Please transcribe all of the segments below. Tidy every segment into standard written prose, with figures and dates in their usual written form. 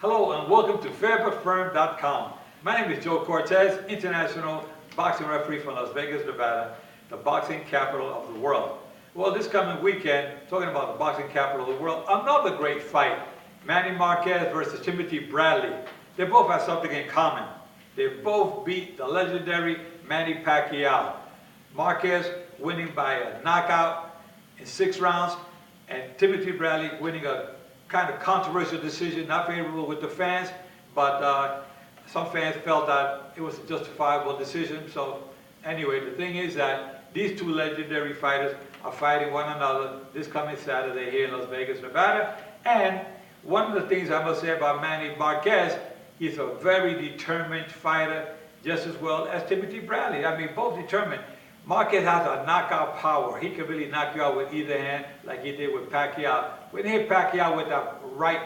Hello and welcome to fairbutfirm.com. My name is Joe Cortez, international boxing referee from Las Vegas, Nevada, the boxing capital of the world. Well, this coming weekend, talking about the boxing capital of the world, another great fight. Manny Marquez versus Timothy Bradley. They both have something in common. They both beat the legendary Manny Pacquiao. Marquez winning by a knockout in 6 rounds, and Timothy Bradley winning a kind of controversial decision, not favorable with the fans, but some fans felt that it was a justifiable decision. So anyway, the thing is that these two legendary fighters are fighting one another this coming Saturday here in Las Vegas, Nevada. And one of the things I must say about Manny Marquez, he's a very determined fighter, just as well as Timothy Bradley. I mean, both determined. Marquez has a knockout power. He can really knock you out with either hand like he did with Pacquiao. When he hit Pacquiao with that right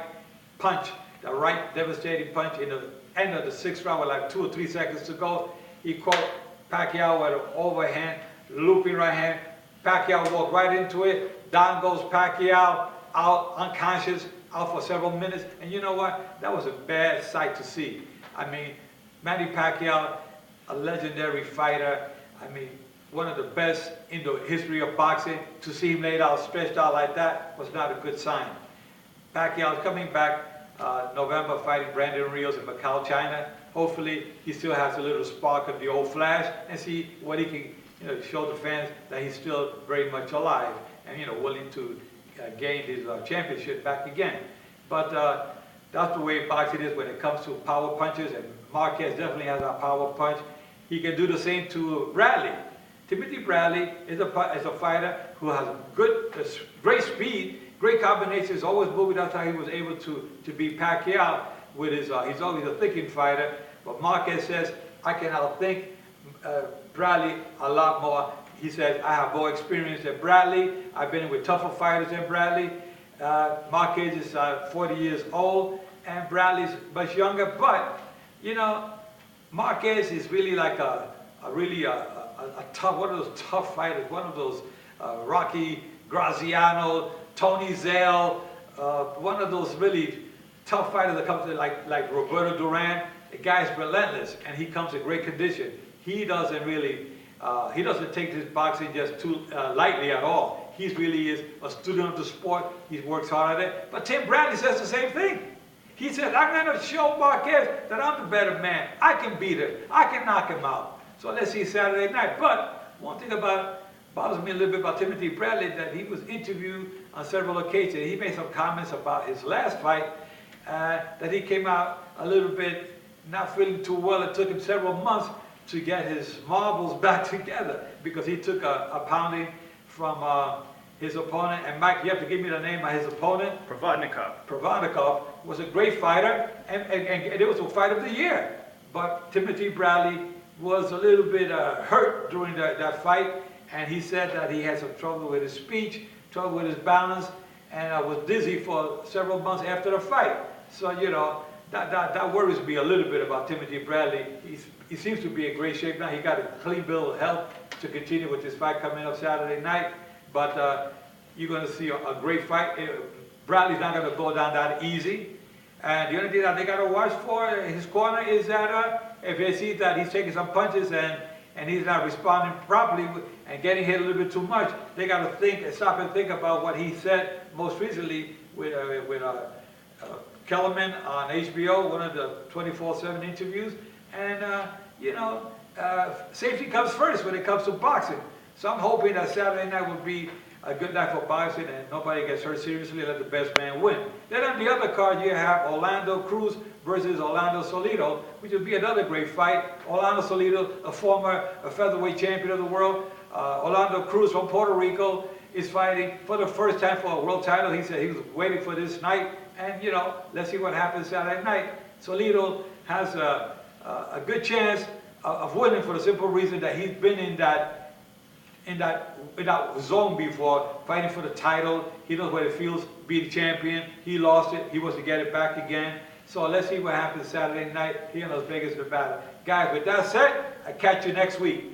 punch, the right devastating punch in the end of the 6th round with like 2 or 3 seconds to go, he caught Pacquiao with an overhand, looping right hand. Pacquiao walked right into it. Down goes Pacquiao, out unconscious, out for several minutes. And you know what? That was a bad sight to see. I mean, Manny Pacquiao, a legendary fighter. I mean, one of the best in the history of boxing. To see him laid out, stretched out like that was not a good sign. Pacquiao is coming back November, fighting Brandon Rios in Macau, China. Hopefully, he still has a little spark of the old flash and see what he can, show the fans that he's still very much alive and willing to gain his championship back again. But that's the way boxing is when it comes to power punches, and Marquez definitely has a power punch. He can do the same to Bradley. Timothy Bradley is a fighter who has great speed, great combinations, always moving. That's how he was able to beat Pacquiao with his, he's always a thinking fighter. But Marquez says, I can outthink Bradley a lot more. He says, I have more experience than Bradley. I've been with tougher fighters than Bradley. Marquez is 40 years old, and Bradley's much younger. But, Marquez is really like a tough, one of those tough fighters, one of those Rocky Graziano, Tony Zale, one of those really tough fighters that comes in like Roberto Duran. The guy's relentless, and he comes in great condition. He doesn't really, he doesn't take this boxing just too lightly at all. He really is a student of the sport. He works hard at it. But Tim Bradley says the same thing. He says, I'm going to show Marquez that I'm the better man. I can beat him. I can knock him out. So let's see Saturday night. But one thing bothers me a little bit about Timothy Bradley, that he was interviewed on several occasions. He made some comments about his last fight, that he came out a little bit not feeling too well. It took him several months to get his marbles back together because he took a pounding from his opponent. And Mike, you have to give me the name of his opponent. Provodnikov was a great fighter, and it was a fight of the year. But Timothy Bradley was a little bit hurt during that fight, and he said that he had some trouble with his speech, trouble with his balance, and was dizzy for several months after the fight. So, that worries me a little bit about Timothy Bradley. He seems to be in great shape now. He got a clean bill of health to continue with this fight coming up Saturday night. But you're going to see a great fight. Bradley's not going to go down that easy. And the only thing that they got to watch for in his corner is that if they see that he's taking some punches and he's not responding properly and getting hit a little bit too much, they got to think and stop and think about what he said most recently with Kellerman on HBO, one of the 24/7 interviews. And, safety comes first when it comes to boxing. So I'm hoping that Saturday night will be a good night for boxing and nobody gets hurt seriously. Let the best man win. Then on the other card, you have Orlando Cruz versus Orlando Salido, which will be another great fight. Orlando Salido, a former featherweight champion of the world. Orlando Cruz from Puerto Rico is fighting for the first time for a world title. He said he was waiting for this night. And, let's see what happens Saturday night. Salido has a good chance of winning for the simple reason that he's been in that zone before, fighting for the title. He knows what it feels to be the champion. He lost it. He wants to get it back again. So let's see what happens Saturday night here in Las Vegas, Nevada. Guys, with that said, I'll catch you next week.